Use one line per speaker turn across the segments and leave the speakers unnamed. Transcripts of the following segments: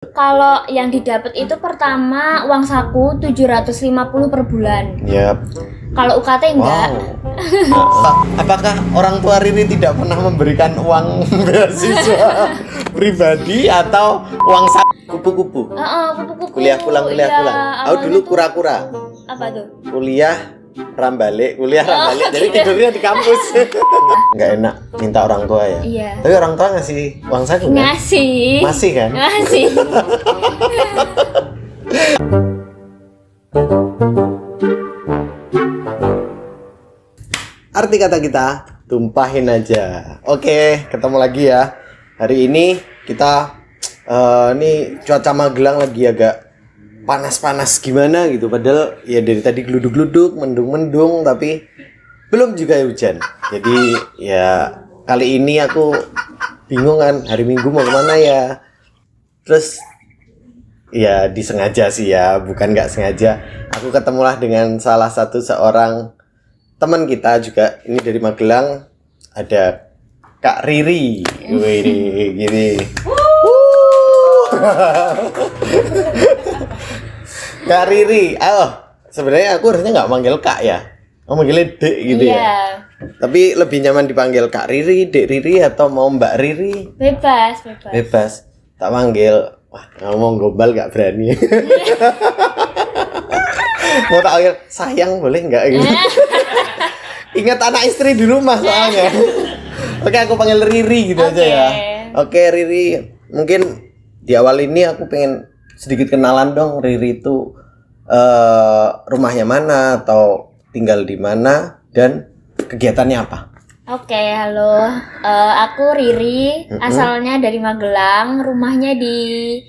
Kalau yang didapat itu pertama uang saku 750 per bulan.
Yap.
Kalau UKT enggak.
Apakah orang tua Riri tidak pernah memberikan uang beasiswa pribadi atau uang kupu-kupu?
Kupu-kupu.
Kuliah pulang. Aku dulu kura-kura.
Apa tuh?
Kuliah rambalik. Jadi tidurnya di kampus. Nggak enak minta orang tua ya?
Iya.
Tapi orang tua ngasih uang saku kan?
Ngasih.
Masih kan?
Ngasih.
Arti kata kita, tumpahin aja. Oke, ketemu lagi ya. Hari ini kita ini cuaca Magelang lagi agak panas-panas gimana gitu. Padahal ya dari tadi geluduk-geluduk, mendung-mendung, tapi belum juga hujan. Jadi ya kali ini aku bingung kan, hari Minggu mau kemana ya. Terus ya disengaja sih ya, bukan nggak sengaja. Aku ketemulah dengan salah satu seorang teman kita juga, ini dari Magelang, ada Kak Riri. Wih, gini. Kak Riri, sebenarnya aku harusnya nggak manggil Kak ya, mau manggilnya Dek gitu ya. Tapi lebih nyaman dipanggil Kak Riri, Dek Riri, atau mau Mbak Riri? Bebas. Tak manggil, wah ngomong gombal nggak berani. Mau tak panggil sayang boleh nggak gitu? Ingat anak istri di rumah soalnya. Oke, aku panggil Riri gitu aja ya. Oke, Riri, mungkin di awal ini aku pengen sedikit kenalan dong. Riri itu rumahnya mana atau tinggal di mana dan kegiatannya apa?
Oke, halo. Aku Riri, asalnya dari Magelang, rumahnya di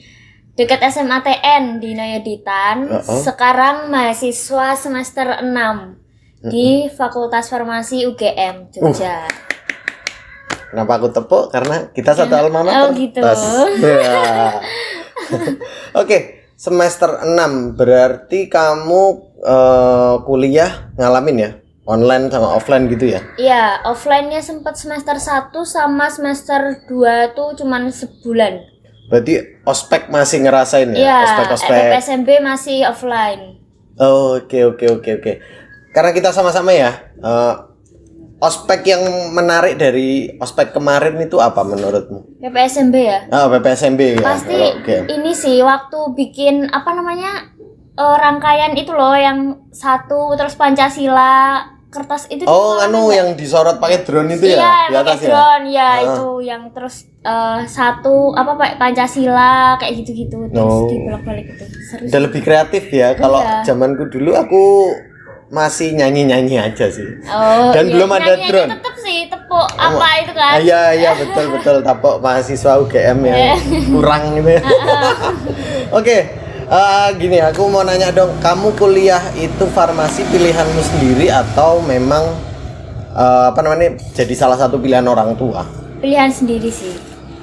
dekat SMATN di Noyoditan. Sekarang mahasiswa semester 6 di Fakultas Farmasi UGM Jogja.
Kenapa aku tepuk? Karena kita satu alma mater.
Oh gitu.
Ya. Oke, semester 6 berarti kamu kuliah ngalamin ya? Online sama offline gitu ya?
Iya, offline-nya sempat semester 1 sama semester 2 tuh cuman sebulan.
Berarti ospek masih ngerasain ya?
Iya,
ospek.
SMB masih offline.
Oke. Karena kita sama-sama ya. Ospek yang menarik dari ospek kemarin itu apa menurutmu?
PPSMB ya?
PPSMB ya.
Pasti ini sih waktu bikin apa namanya rangkaian itu loh yang satu terus Pancasila kertas itu.
Yang disorot pakai drone itu ya? Di atas
drone ya itu yang terus satu Pancasila kayak gitu-gitu terus dibolak-balik itu. Seru.
Udah lebih kreatif ya. Kalau zamanku dulu aku masih nyanyi aja sih. Dan belum ada drone.
Tetep sih tepuk apa itu kan?
Iya betul tepuk mahasiswa UGM yang kurang gitu ya. Oke, gini aku mau nanya dong, kamu kuliah itu farmasi pilihanmu sendiri atau memang jadi salah satu pilihan orang tua?
Pilihan sendiri sih.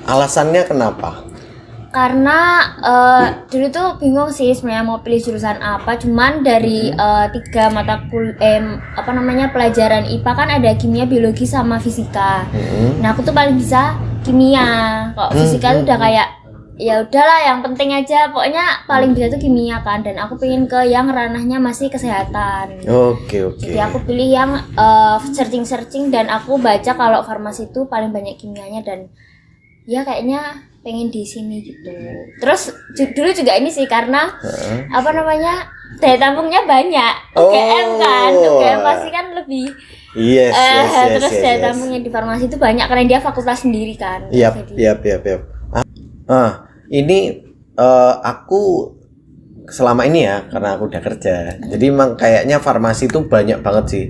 Alasannya kenapa?
Karena dulu tuh bingung sih sebenarnya mau pilih jurusan apa, cuman dari 3 mata pelajaran IPA kan ada kimia, biologi sama fisika. Nah aku tuh paling bisa kimia. Kok fisika tuh udah kayak ya udahlah yang penting aja, pokoknya paling bisa tuh kimia kan, dan aku pengen ke yang ranahnya masih kesehatan.
Oke.
Jadi aku pilih yang searching dan aku baca kalau farmasi itu paling banyak kimianya dan ya kayaknya pengen di sini gitu. Terus dulu juga ini sih karena daya tampungnya banyak. UGM kan, UGM pasti kan lebih.
Yes.
Terus daya tampungnya di farmasi itu banyak karena dia fakultas sendiri kan.
Yap. Ini aku selama ini ya karena aku udah kerja. Jadi memang kayaknya farmasi itu banyak banget sih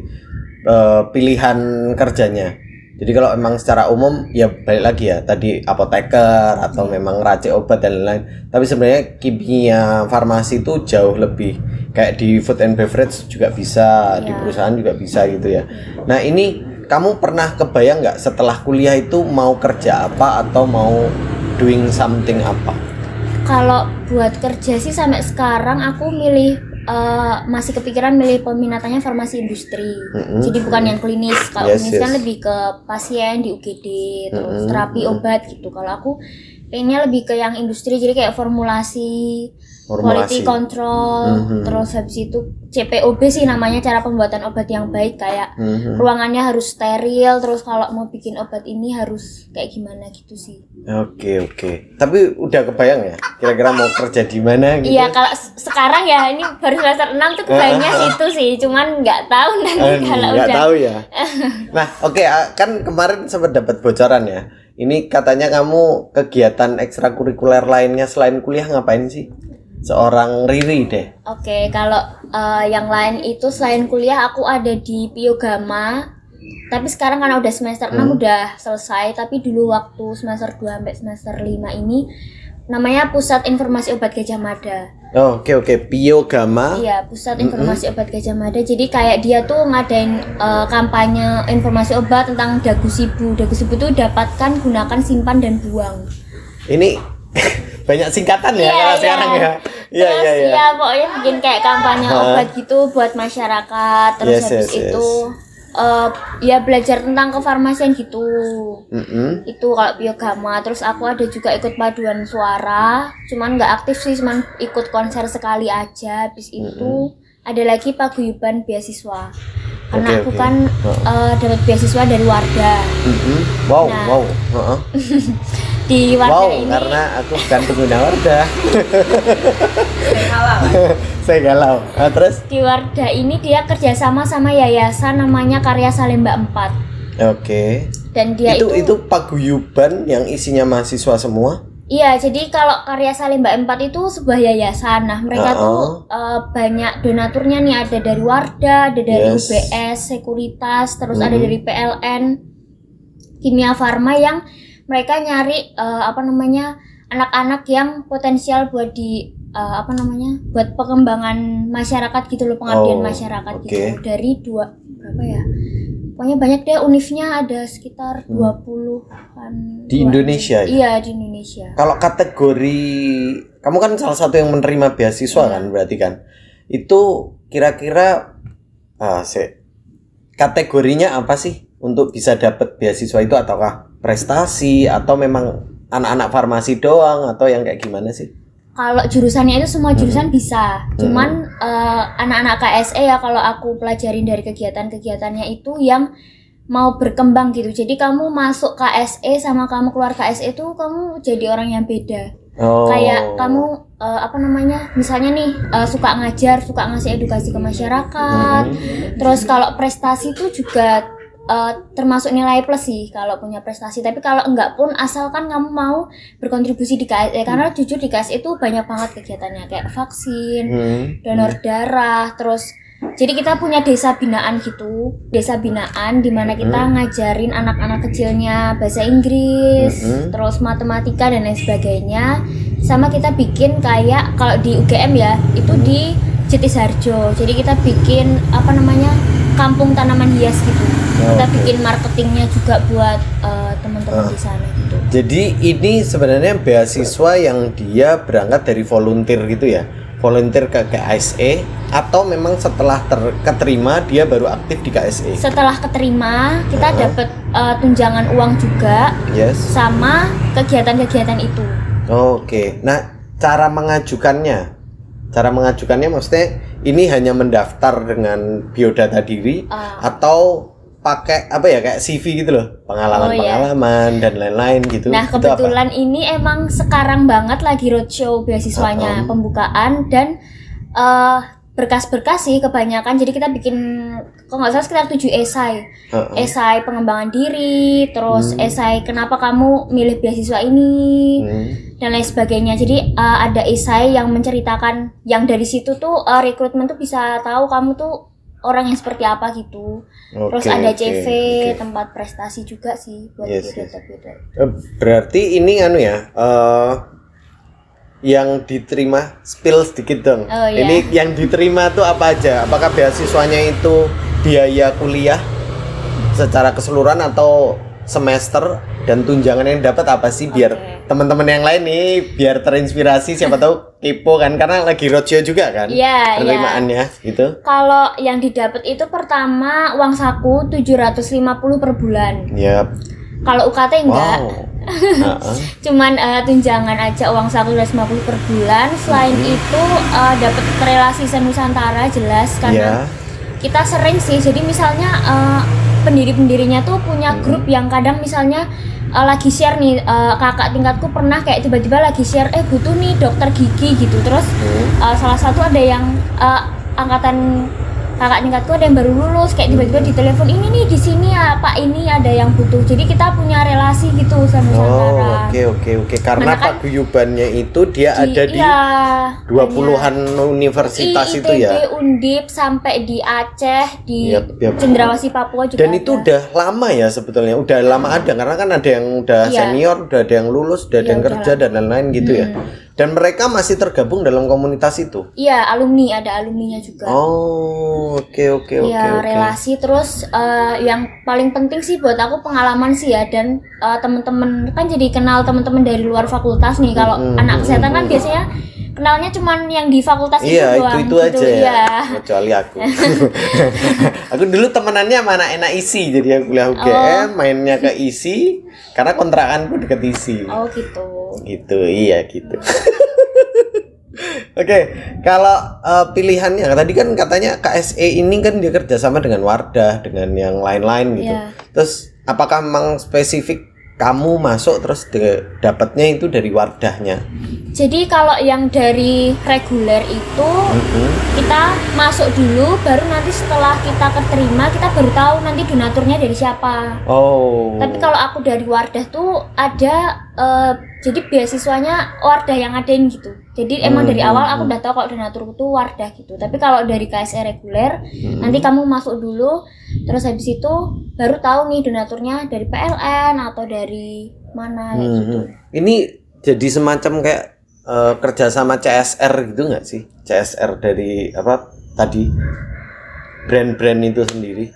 pilihan kerjanya. Jadi kalau emang secara umum ya balik lagi ya tadi apoteker atau memang racik obat dan lain-lain. Tapi sebenarnya kimia farmasi itu jauh lebih kayak di food and beverage juga bisa, di perusahaan juga bisa gitu ya. Nah ini kamu pernah kebayang nggak setelah kuliah itu mau kerja apa atau mau doing something apa?
Kalau buat kerja sih sampai sekarang aku milih masih kepikiran milih peminatannya farmasi industri. Jadi bukan yang klinis. Kalau klinis kan lebih ke pasien di UGD, terus terapi obat gitu. Kalau aku pengennya lebih ke yang industri, jadi kayak formulasi. Quality control, terus habis itu CPOB sih namanya, cara pembuatan obat yang baik, kayak ruangannya harus steril, terus kalau mau bikin obat ini harus kayak gimana gitu sih.
Oke. Tapi udah kebayang ya kira-kira mau kerja di mana gitu?
Iya, kalau sekarang ya ini baru semester 6 tuh kebayangnya situ sih, cuman nggak tahu nanti kalau
nggak
udah.
tahu ya. Nah, kan kemarin sempat dapat bocoran ya. Ini katanya kamu kegiatan ekstrakurikuler lainnya selain kuliah ngapain sih? Seorang Riri deh.
Oke, kalau yang lain itu selain kuliah aku ada di Piogama. Tapi sekarang karena udah semester 6 udah selesai, tapi dulu waktu semester 2 sampai semester 5 ini namanya Pusat Informasi Obat Gajah Mada.
Oh, oke. Piogama.
Iya, Pusat Informasi Obat Gajah Mada. Jadi kayak dia tuh ngadain kampanye informasi obat tentang dagusibu. Dagusibu tuh dapatkan, gunakan, simpan dan buang.
Ini banyak singkatan ya kalau sekarang ya.
Iya, pokoknya bikin kayak kampanye obat gitu buat masyarakat. Terus habis itu ya belajar tentang kefarmasian gitu. Itu kalau Piogama. Terus aku ada juga ikut paduan suara, cuman nggak aktif sih, cuman ikut konser sekali aja. Habis itu ada lagi paguyuban beasiswa, karena aku kan dapat beasiswa dari Wardah.
Wow.
Di Wardah ini
karena aku bukan pengguna Wardah. Saya galau. Nah, terus
di Wardah ini dia kerjasama sama yayasan namanya Karya Salemba 4.
Oke.
Dan dia
itu paguyuban yang isinya mahasiswa semua.
Iya, jadi kalau Karya Salemba 4 itu sebuah yayasan. Nah, mereka tuh banyak donaturnya nih, ada dari Wardah, ada dari UBS, Sekuritas, terus ada dari PLN, Kimia Farma, yang mereka nyari anak-anak yang potensial buat buat pengembangan masyarakat gitu loh, pengabdian masyarakat gitu. Dari berapa ya? Pokoknya banyak deh, univnya ada sekitar 20-an
di Indonesia ya?
Iya, di Indonesia.
Kalau kategori, kamu kan salah satu yang menerima beasiswa kan, berarti kan? Itu kira-kira kategorinya apa sih untuk bisa dapat beasiswa itu? Ataukah prestasi, atau memang anak-anak farmasi doang, atau yang kayak gimana sih?
Kalau jurusannya itu semua jurusan bisa, cuman anak-anak KSE ya, kalau aku pelajarin dari kegiatan-kegiatannya itu yang mau berkembang gitu. Jadi kamu masuk KSE sama kamu keluar KSE itu kamu jadi orang yang beda. Kayak kamu misalnya nih suka ngajar, suka ngasih edukasi ke masyarakat. Terus kalau prestasi itu juga termasuk nilai plus sih kalau punya prestasi. Tapi kalau enggak pun, asalkan kamu mau berkontribusi di KSE, karena jujur di KSE itu banyak banget kegiatannya, kayak vaksin, donor darah, terus jadi kita punya desa binaan gitu, desa binaan di mana kita ngajarin anak-anak kecilnya bahasa Inggris, terus matematika dan lain sebagainya. Sama kita bikin kayak kalau di UGM ya, itu di Jatisarjo. Jadi kita bikin kampung tanaman hias gitu. Kita bikin marketingnya juga buat teman-teman di sana gitu.
Jadi ini sebenarnya beasiswa yang dia berangkat dari volunteer gitu ya? Volunteer ke KSE, atau memang setelah keterima dia baru aktif di KSE? Setelah
keterima kita dapat tunjangan uang juga, sama kegiatan-kegiatan itu.
Oke. Nah, cara mengajukannya maksudnya ini hanya mendaftar dengan biodata diri atau pakai kayak CV gitu loh, pengalaman dan lain-lain gitu.
Nah, kebetulan ini emang sekarang banget lagi roadshow beasiswanya, pembukaan, dan berkas-berkas sih kebanyakan. Jadi kita bikin kalau nggak salah sekitar 7 esai. Esai pengembangan diri, terus esai kenapa kamu milih beasiswa ini, dan lain sebagainya. Jadi ada esai yang menceritakan, yang dari situ tuh rekrutmen tuh bisa tahu kamu tuh orang yang seperti apa gitu. Terus ada CV, tempat prestasi juga sih buat biodata.
Berarti ini yang diterima, spill sedikit dong. Ini yang diterima tuh apa aja? Apakah beasiswanya itu biaya kuliah secara keseluruhan atau semester, dan tunjangan yang dapat apa sih, biar teman-teman yang lain nih biar terinspirasi, siapa tahu kepo kan, karena lagi roadshow juga kan penerimaannya gitu.
Kalau yang didapat itu pertama uang saku 750 per bulan. Kalau UKT enggak. Cuman tunjangan aja uang 150 per bulan. Selain itu dapat relasi Nusantara jelas karena kita sering sih. Jadi misalnya pendiri-pendirinya tuh punya grup yang kadang misalnya lagi share nih, kakak tingkatku pernah kayak tiba-tiba lagi share butuh nih dokter gigi gitu. Terus salah satu ada yang angkatan kakak tingkatku ada yang baru lulus, kayak tiba-tiba ditelepon, ini nih di sini ya Pak, ini ada yang butuh. Jadi kita punya relasi gitu sama Nusantara.
Oke. Karena paguyubannya itu dia ada di 20-an universitas itu ya.
ITB, Undip, sampai di Aceh, di Cendrawasih Papua juga.
Dan itu udah lama ya sebetulnya, udah lama ada karena kan ada yang udah senior, udah ada yang lulus, udah ada yang kerja dan lain-lain gitu ya. Dan mereka masih tergabung dalam komunitas itu.
Iya, alumni, ada alumninya juga.
Oke.
Ya, relasi. Terus yang paling penting sih buat aku pengalaman sih ya, dan teman-teman kan jadi kenal teman-teman dari luar fakultas nih. Kalau anak kesehatan kan biasanya kenalnya cuman yang di fakultas itu doang.
Itu aja ya. Kecuali aku. Aku dulu temenannya sama anak enak isi, jadi aku kuliah UGM, mainnya ke isi karena kontrakanku deket isi.
Oh gitu.
Gitu, iya gitu. Oke, kalau pilihannya tadi kan katanya KSE ini kan dia kerjasama dengan Wardah, dengan yang lain-lain gitu. Terus apakah memang spesifik kamu masuk terus dapatnya itu dari Wardahnya?
Jadi kalau yang dari reguler itu kita masuk dulu, baru nanti setelah kita keterima kita baru tahu nanti donaturnya dari siapa. Tapi kalau aku dari Wardah tuh ada jadi beasiswanya Wardah yang ngadain gitu. Jadi emang dari awal aku udah tahu kalau donatur itu Wardah gitu. Tapi kalau dari KSE reguler nanti kamu masuk dulu, terus habis itu baru tahu nih donaturnya dari PLN atau dari mana gitu.
Ini jadi semacam kayak kerjasama CSR gitu nggak sih? CSR dari apa tadi brand-brand itu sendiri.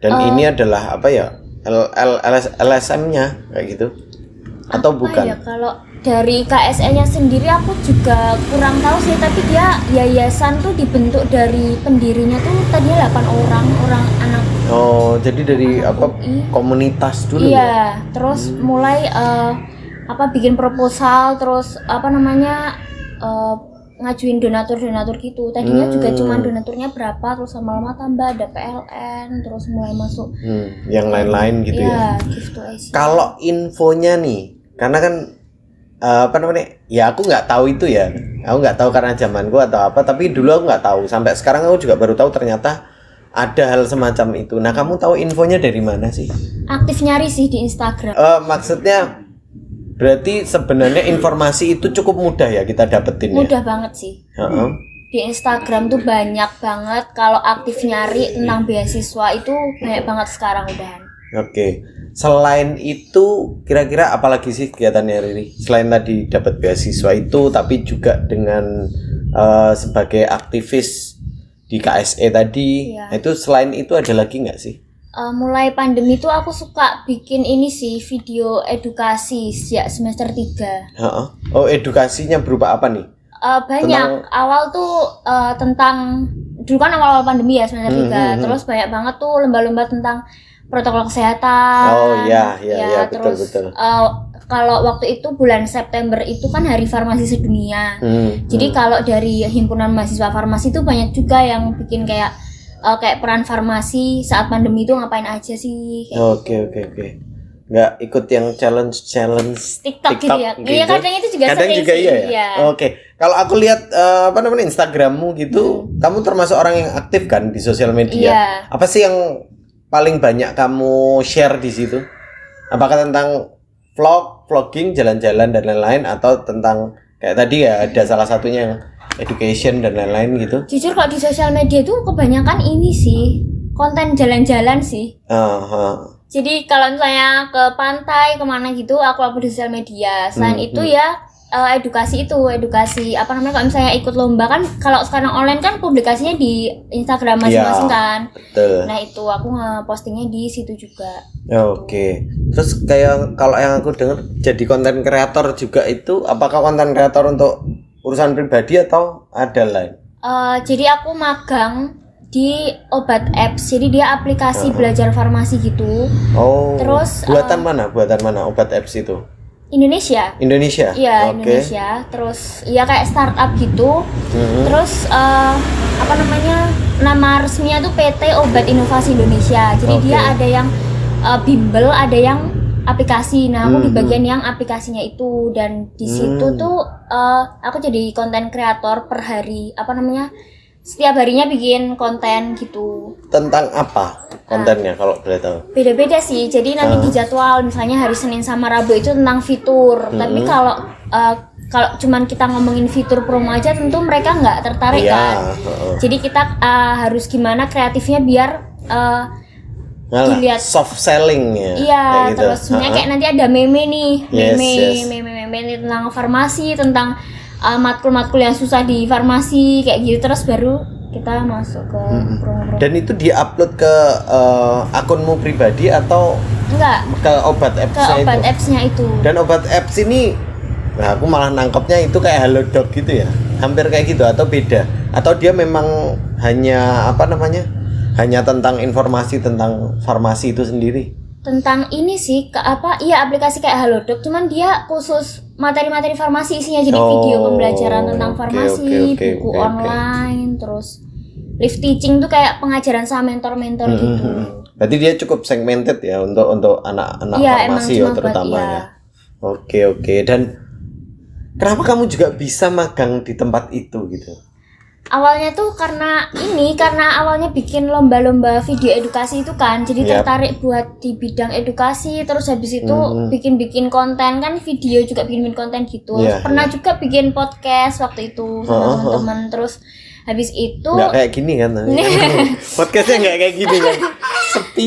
Dan ini adalah apa ya? LSM-nya kayak gitu. Atau bukan?
Ya, kalau dari KSE-nya sendiri aku juga kurang tahu sih, tapi dia yayasan tuh dibentuk dari pendirinya tuh tadinya 8 orang anak.
Jadi dari apa komunitas dulu ya?
Terus mulai bikin proposal, terus ngajuin donatur gitu. Tadinya juga cuma donaturnya berapa, terus lama-lama tambah ada PLN, terus mulai masuk
yang lain-lain gitu ya. Kalau infonya nih, karena kan ya aku nggak tahu itu ya, aku nggak tahu karena zamanku atau apa, tapi dulu aku nggak tahu, sampai sekarang aku juga baru tahu ternyata ada hal semacam itu. Nah, kamu tahu infonya dari mana sih?
Aktif nyari sih di Instagram.
Maksudnya berarti sebenarnya informasi itu cukup mudah ya kita dapetin ya?
Mudah banget sih. Di Instagram tuh banyak banget, kalau aktif nyari tentang beasiswa itu banyak banget sekarang udahan.
Oke. Selain itu kira-kira apalagi sih kegiatannya Riri? Selain tadi dapat beasiswa itu, tapi juga dengan sebagai aktivis di KSE tadi, itu selain itu ada lagi nggak sih?
Mulai pandemi itu aku suka bikin ini sih, video edukasi sejak semester 3.
Edukasinya berupa apa nih?
Banyak. Awal tuh tentang, dulu kan awal pandemi ya semester 3, terus banyak banget tuh lomba-lomba tentang protokol kesehatan. Betul. Kalau waktu itu bulan September itu kan Hari Farmasi Sedunia. Jadi kalau dari himpunan mahasiswa farmasi itu banyak juga yang bikin kayak peran farmasi saat pandemi itu ngapain aja sih.
Oke. Nggak ikut yang challenge
TikTok gitu ya. Iya, kadang itu juga
kadang
sering
juga
sih.
Iya. Oke. Kalau aku lihat Instagrammu gitu, kamu termasuk orang yang aktif kan di sosial media.
Iya.
Apa sih yang paling banyak kamu share di situ? Apakah tentang vlogging, jalan-jalan dan lain-lain, atau tentang kayak tadi ya ada salah satunya yang education dan lain-lain gitu?
Jujur kalau di sosial media itu kebanyakan ini sih, konten jalan-jalan sih. Jadi kalau misalnya ke pantai kemana gitu aku upload di sosial media. Selain itu ya edukasi kalau misalnya ikut lomba kan, kalau sekarang online kan publikasinya di Instagram masing-masing kan.
Betul.
Nah itu aku nge-postingnya di situ juga.
Oke. Terus kayak kalau yang aku dengar jadi konten kreator juga itu, apakah konten kreator untuk urusan pribadi atau ada lain?
Jadi aku magang di Obat Apps, jadi dia aplikasi belajar farmasi gitu.
Oh.
Terus
buatan mana Obat Apps itu?
Indonesia.
Indonesia.
Iya,
Oke.
Indonesia. Terus ya kayak startup gitu. Terus apa namanya? Nama resminya tuh PT Obat Inovasi Indonesia. Jadi
Oke.
dia ada yang bimbel, ada yang aplikasi. Nah, aku di bagian yang aplikasinya itu, dan di situ tuh aku jadi konten kreator per hari. Apa namanya? Setiap harinya bikin konten gitu.
Tentang apa kontennya kalau boleh tahu?
Beda-beda sih. Jadi nanti di jadwal misalnya hari Senin sama Rabu itu tentang fitur. Tapi kalau cuman kita ngomongin fitur promo aja tentu mereka nggak tertarik
Iya,
kan. Jadi kita harus gimana kreatifnya biar
Ngalah,
dilihat.
soft selling ya.
Iya,
kayak gitu.
terus sebenarnya kayak nanti ada meme nih,
Yes, yes.
meme tentang farmasi, tentang matkul-matkul yang susah di farmasi kayak gitu, terus baru kita masuk ke promo-promo.
Dan itu dia-upload ke akunmu pribadi atau
Enggak,
ke Obat
ke
Apps-nya
Obat
itu?
Apps-nya itu.
Dan Obat Apps ini, nah aku malah nangkepnya itu kayak Halodoc gitu ya, hampir kayak gitu atau beda? Atau dia memang hanya apa namanya? Hanya tentang informasi tentang farmasi itu sendiri?
Tentang ini sih iya aplikasi kayak Halodoc, cuman dia khusus materi-materi farmasi isinya, jadi video pembelajaran tentang
oke,
farmasi,
oke,
buku
oke.
online, terus live teaching tuh kayak pengajaran sama mentor-mentor gitu.
Berarti dia cukup segmented ya untuk anak-anak
Iya,
farmasi
emang
ya
cuma buat,
terutama
iya.
ya. Oke. Dan kenapa kamu juga bisa magang di tempat itu gitu?
Awalnya tuh karena awalnya bikin lomba-lomba video edukasi itu kan, jadi
Yap.
tertarik buat di bidang edukasi, terus habis itu bikin konten kan, video juga bikin konten gitu.
Iya,
Pernah juga bikin podcast waktu itu sama teman-teman, terus habis itu
Nggak kayak gini kan? Podcastnya nggak kayak gini kan? Sepi.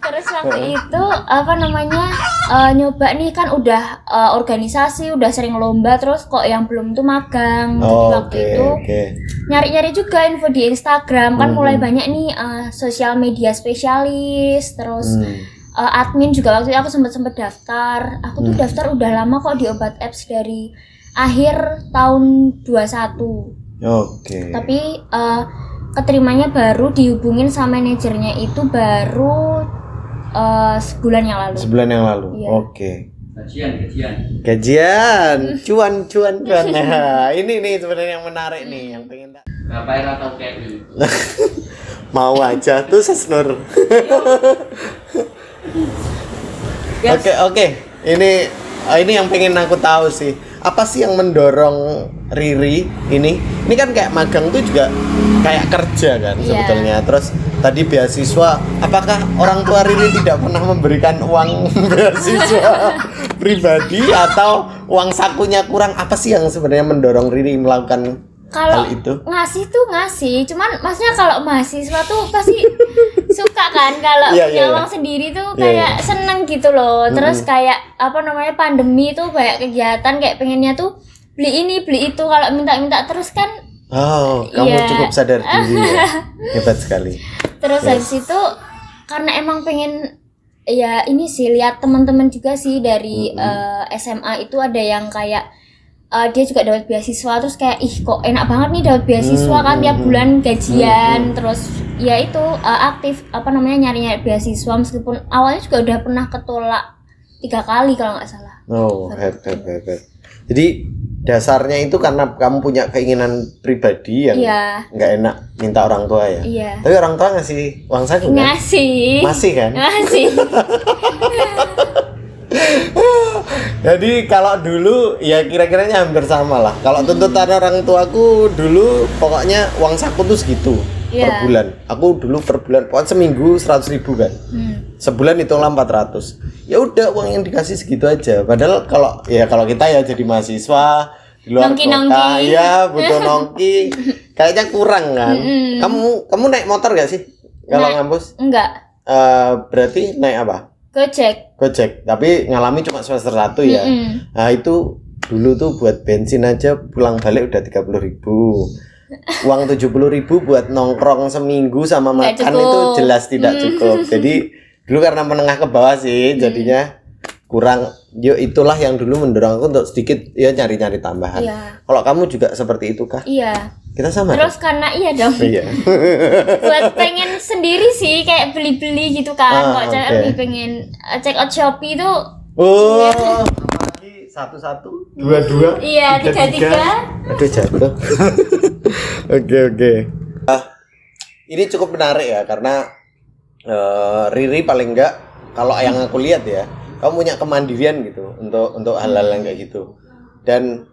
terus waktu itu apa namanya nyoba nih kan, udah organisasi, udah sering lomba, terus kok yang belum tuh magang. Jadi waktu itu nyari-nyari juga info di Instagram kan, mulai banyak nih sosial media spesialis, terus admin juga. Waktu itu aku sempat daftar. Aku tuh daftar udah lama kok di Obat Apps, dari akhir tahun 21. Tapi keterimanya baru dihubungin sama manajernya itu baru sebulan yang lalu. Iya.
Oke. Gajian, cuan. Nah, ini nih sebenarnya yang menarik nih, yang pengen
Rafael atau KI?
mau aja tuh Sesnur. Oke. Ini yang pengen aku tahu sih. Apa sih yang mendorong Riri ini? Ini kan kayak magang tuh juga kayak kerja kan sebetulnya. Terus tadi beasiswa, apakah orang tua Riri tidak pernah memberikan uang beasiswa pribadi atau uang sakunya kurang? Apa sih yang sebenarnya mendorong Riri melakukan
Kalau
hal itu?
ngasih, cuman maksudnya kalau mahasiswa tuh pasti suka kan kalau
Iya,
punya
iya.
uang sendiri tuh
Iya,
kayak seneng gitu loh. Terus kayak apa namanya, pandemi tuh banyak kegiatan kayak pengennya tuh beli ini beli itu, kalau minta terus kan.
Oh, kamu
Iya.
cukup sadar diri ya. Hebat sekali.
Terus habis itu karena emang pengen, ya ini sih lihat teman-teman juga sih dari SMA itu ada yang kayak dia juga dapat beasiswa, terus kayak kok enak banget nih dapat beasiswa kan, tiap bulan gajian. Terus ya itu aktif apa namanya nyari beasiswa, meskipun awalnya juga udah pernah ketolak 3 kali kalau nggak salah.
Oh, hebat. Jadi dasarnya itu karena kamu punya keinginan pribadi yang
Iya.
nggak enak minta orang tua ya.
Iya.
Tapi orang tua ngasih uang saku kan?
Ngasih.
Masih kan?
Ngasih.
Jadi kalau dulu ya kira-kiranya hampir sama lah. Kalau tuntutan orang tuaku dulu pokoknya uang saku tuh segitu per
Iya.
bulan. Aku dulu per bulan pokoknya seminggu 100.000 kan. Sebulan hitunglah 400. Ya udah uang yang dikasih segitu aja. Padahal kalau kita ya jadi mahasiswa di luar kota,
Nongki-nongki.
ya butuh nongki. Kayaknya kurang kan. Kamu naik motor gak sih kalau
Naik.
ngampus?
Enggak.
Berarti naik apa?
Gojek.
Tapi ngalami cuma semester 1 ya. Nah itu dulu tuh buat bensin aja pulang balik udah 30.000. Uang 70.000 buat nongkrong seminggu sama
Nggak
makan
cukup.
itu jelas tidak cukup. Jadi dulu karena menengah ke bawah sih jadinya kurang. Yo itulah yang dulu mendorong aku untuk sedikit ya nyari-nyari tambahan.
Iya.
Kalau kamu juga seperti itu kah?
Iya.
Kita sama.
Terus karena iya dong.
Iya.
Buat pengen sendiri sih kayak beli-beli gitu kan. Kok cewek
oke.
lebih pengen check out Shopee tuh
Oh, apalagi 1-1, 2-2.
Iya, 3-3.
Aduh jatuh. Oke. Ini cukup menarik ya karena Riri paling enggak kalau yang aku lihat ya, kamu punya kemandirian gitu untuk hal-hal yang kayak gitu. Dan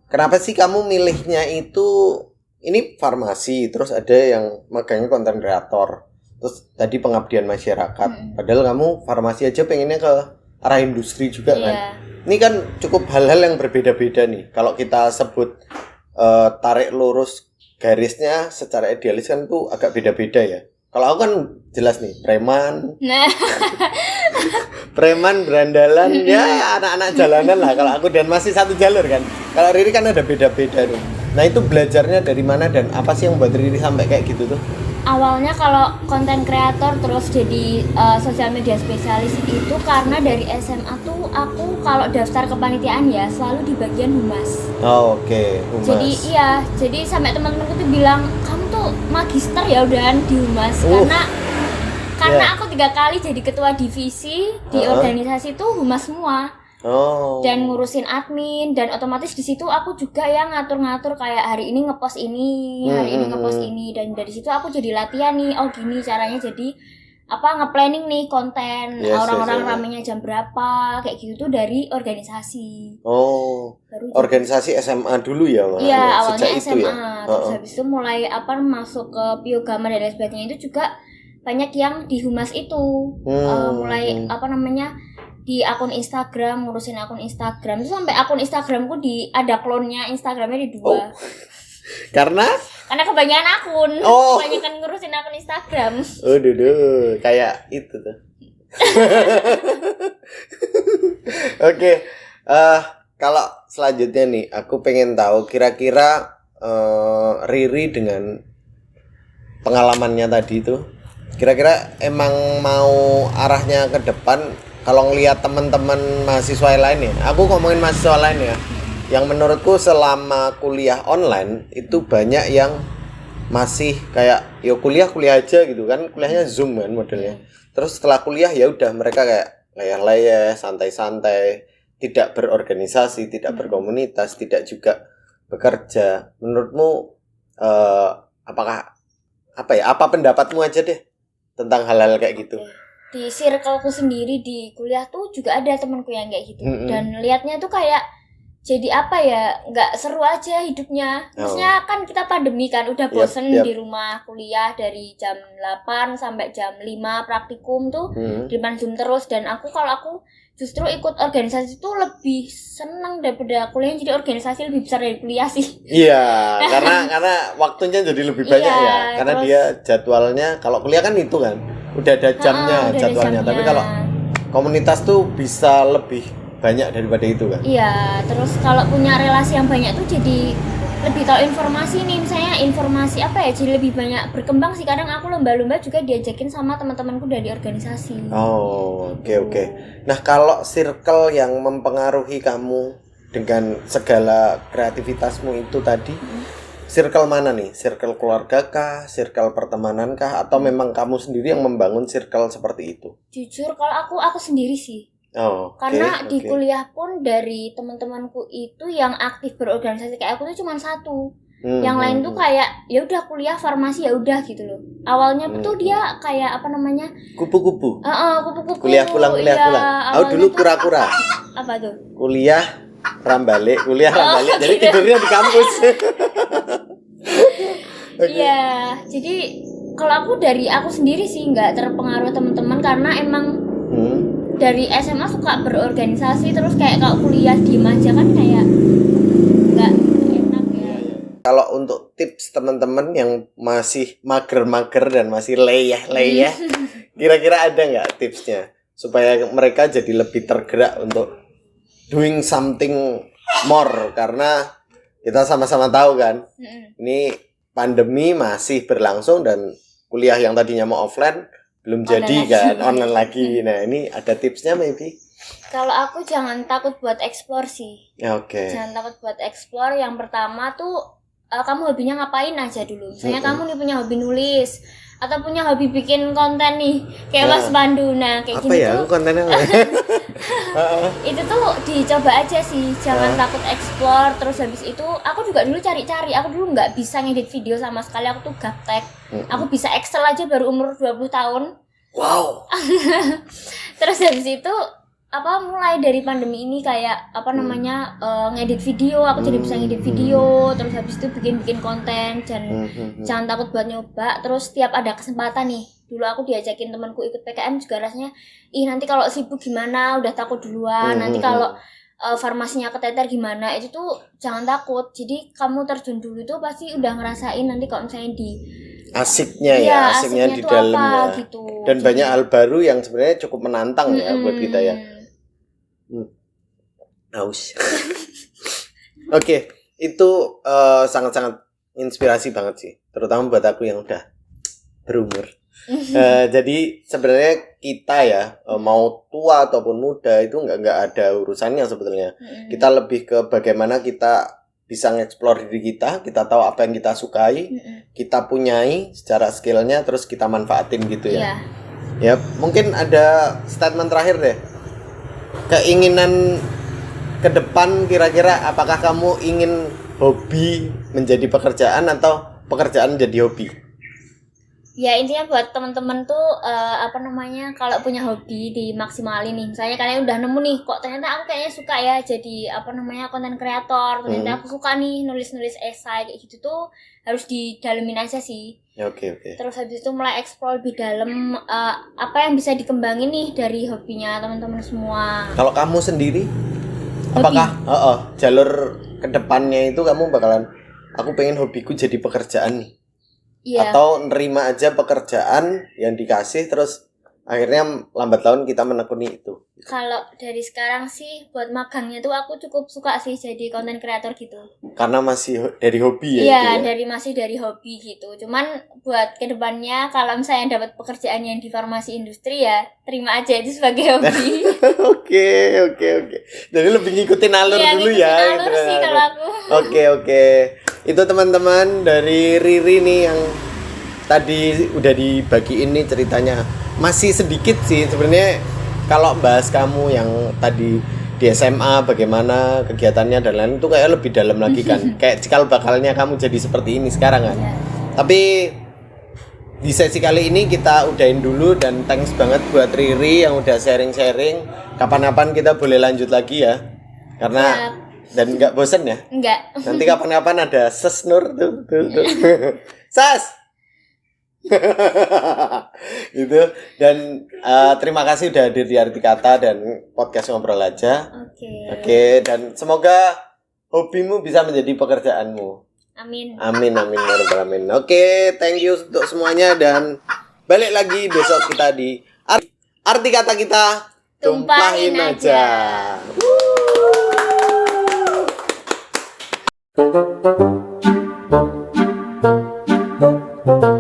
kenapa sih kamu milihnya itu ini farmasi, terus ada yang magangnya konten kreator, terus tadi pengabdian masyarakat. Padahal kamu farmasi aja pengennya ke arah industri juga kan.
Iya.
Ini kan cukup hal-hal yang berbeda-beda nih. Kalau kita sebut tarik lurus garisnya secara idealis kan tuh agak beda-beda ya. Kalau aku kan jelas nih, preman,
Nah,
preman berandalan, ya anak-anak jalanan lah. Kalau aku dan masih satu jalur kan. Kalau Riri kan ada beda-beda tuh. Nah itu belajarnya dari mana dan apa sih yang buat Riri sampai kayak gitu tuh?
awalnya kalau konten kreator terus jadi sosial media spesialis itu karena dari SMA tuh aku kalau daftar kepanitiaan ya selalu di bagian humas.
Oh, oke, humas.
Jadi sampai teman-temanku tuh bilang kamu tuh magister ya udahan di humas karena
Yeah.
aku 3 kali jadi ketua divisi di organisasi tuh humas semua.
Oh.
Dan ngurusin admin dan otomatis di situ aku juga yang ngatur-ngatur kayak hari ini ngepost ini, hari ini ngepost ini dan dari situ aku jadi latihan nih, oh gini caranya jadi nge-planning nih konten orang-orang ramenya jam berapa kayak gitu tuh dari organisasi.
Oh.
Baru
Organisasi SMA dulu ya, Mas.
iya, awalnya
Sejak
SMA,
itu ya.
terus habis itu mulai masuk ke Piogama dan lain sebagainya itu juga banyak yang di humas itu. Mulai di akun Instagram, ngurusin akun Instagram itu sampai akun Instagramku ada klonnya, Instagramnya di 2.
Oh. Karena
kebanyakan akun,
Oh.
kebanyakan ngurusin akun Instagram.
oh duh, kayak itu tuh. Oke. Kalau selanjutnya nih, aku pengen tahu kira-kira Riri dengan pengalamannya tadi itu kira-kira emang mau arahnya ke depan kalau ngelihat teman-teman mahasiswa lain ya, aku ngomongin mahasiswa lain ya, yang menurutku selama kuliah online itu banyak yang masih kayak yo kuliah aja gitu kan, kuliahnya Zoom kan modelnya. Terus setelah kuliah ya udah mereka kayak layah-layah, santai-santai, tidak berorganisasi, tidak berkomunitas, tidak juga bekerja. Menurutmu apa pendapatmu aja deh tentang hal-hal kayak gitu?
Di circleku sendiri di kuliah tuh juga ada temanku yang kayak gitu. Dan liatnya tuh kayak jadi nggak seru aja hidupnya. Maksudnya kan kita pandemi kan udah bosen di rumah kuliah dari jam 8 sampai jam 5 praktikum tuh di depan Zoom terus. Dan kalau aku justru ikut organisasi tuh lebih seneng daripada kuliah, jadi organisasi lebih besar dari kuliah sih.
Iya, karena waktunya jadi lebih banyak ya. Karena
terus,
dia jadwalnya kalau kuliah kan itu kan udah ada jamnya jadwalnya. Tapi kalau komunitas tuh bisa lebih banyak daripada itu kan.
Iya, terus kalau punya relasi yang banyak tuh jadi lebih tahu informasi nih, misalnya informasi jadi lebih banyak berkembang sih. Kadang aku lomba-lomba juga diajakin sama teman-temanku dari organisasi.
Oh, oke. Nah, kalau circle yang mempengaruhi kamu dengan segala kreativitasmu itu tadi, circle mana nih? Circle keluarga kah? Circle pertemanan kah? Atau memang kamu sendiri yang membangun circle seperti itu?
Jujur kalau aku sendiri sih. Karena di kuliah pun dari teman-temanku itu yang aktif berorganisasi kayak aku tuh cuma 1. Yang lain tuh kayak ya udah kuliah farmasi ya udah gitu loh. Awalnya tuh dia kayak
kupu-kupu.
Kupu-kupu.
Kuliah pulang. Aku dulu kura-kura.
Apa tuh?
Kuliah rambalik. Jadi tidurnya di kampus.
Iya, jadi kalau aku dari aku sendiri sih nggak terpengaruh teman-teman karena emang dari SMA suka berorganisasi, terus kayak kalau kuliah diem aja kan kayak nggak enak ya.
Kalau untuk tips teman-teman yang masih mager-mager dan masih leyeh, kira-kira ada nggak tipsnya supaya mereka jadi lebih tergerak untuk doing something more? Karena kita sama-sama tahu kan, ini pandemi masih berlangsung dan kuliah yang tadinya mau offline belum jadi kan, online lagi. Nah, ini ada tipsnya maybe?
Kalau aku jangan takut buat explore sih.
Oke.
Jangan takut buat explore. Yang pertama tuh kamu hobinya ngapain aja dulu. Misalnya kamu nih punya hobi nulis atau punya hobi bikin konten nih kayak Mas Pandu. Nah, kayak
apa
gini
ya?
tuh.
Aku kontennya
Itu tuh dicoba aja sih, jangan takut explore. Terus habis itu aku juga dulu cari-cari, aku dulu nggak bisa ngedit video sama sekali, aku tuh gaptek. Aku bisa Excel aja baru umur 20 tahun.
Wow.
Terus habis itu mulai dari pandemi ini kayak ngedit video, aku jadi bisa ngedit video. Terus habis itu bikin konten dan jangan takut buat nyoba. Terus setiap ada kesempatan nih, dulu aku diajakin temanku ikut PKM juga rasanya nanti kalau sibuk gimana, udah takut duluan. Nanti kalau farmasinya keteter gimana, itu tuh jangan takut. Jadi kamu terjun dulu tuh pasti udah ngerasain nanti kalau misalnya di
asiknya asiknya di dalam gitu. Dan jadi, banyak hal baru yang sebenarnya cukup menantang ya buat kita ya. Haus. Oke, itu sangat-sangat inspirasi banget sih, terutama buat aku yang udah berumur. Jadi sebenarnya kita ya mau tua ataupun muda itu nggak ada urusannya sebetulnya. Kita lebih ke bagaimana kita bisa nge-explore diri kita tahu apa yang kita sukai, kita punyai secara skillnya, terus kita manfaatin gitu ya. Ya, mungkin ada statement terakhir deh. Keinginan ke depan kira-kira apakah kamu ingin hobi menjadi pekerjaan atau pekerjaan menjadi hobi?
Ya intinya buat teman-teman tuh kalau punya hobi dimaksimalin nih. Misalnya kalian udah nemu nih, kok ternyata aku kayaknya suka ya jadi konten kreator. Ternyata aku suka nih nulis esai kayak gitu tuh, harus didalemin aja sih.
Oke.
Terus habis itu mulai explore lebih dalam apa yang bisa dikembangin nih dari hobinya teman-teman semua.
Kalau kamu sendiri apakah jalur kedepannya itu kamu bakalan aku pengen hobiku jadi pekerjaan nih? Iya. Atau nerima aja pekerjaan yang dikasih terus akhirnya lambat laun kita menekuni itu?
Kalau dari sekarang sih buat magangnya tuh aku cukup suka sih jadi konten kreator gitu.
Karena masih dari hobi ya?
Iya, masih dari hobi gitu. Cuman buat kedepannya kalau misalnya dapat pekerjaan yang di farmasi industri ya terima aja itu sebagai hobi. Oke.
Jadi lebih ngikutin alur dulu ya.
Ngikutin alur sih kalau aku.
Oke. Itu teman-teman dari Riri nih yang tadi udah dibagiin nih ceritanya. Masih sedikit sih sebenarnya kalau bahas kamu yang tadi di SMA bagaimana kegiatannya dan lain itu kayak lebih dalam lagi kan. Kayak cikal bakalnya kamu jadi seperti ini sekarang kan. Tapi di sesi kali ini kita udahin dulu dan thanks banget buat Riri yang udah sharing-sharing. Kapan-kapan kita boleh lanjut lagi ya. Karena dan nggak bosen ya?
Enggak.
Nanti kapan-kapan ada Ses Nur tuh. Sas! Gitu. Dan terima kasih udah hadir di Arti Kata dan podcast Ngobrol Aja. Oke. Dan semoga hobimu bisa menjadi pekerjaanmu. Amin. Oke, thank you untuk semuanya dan balik lagi besok kita di Arti Kata kita tumpahin aja. Thank you.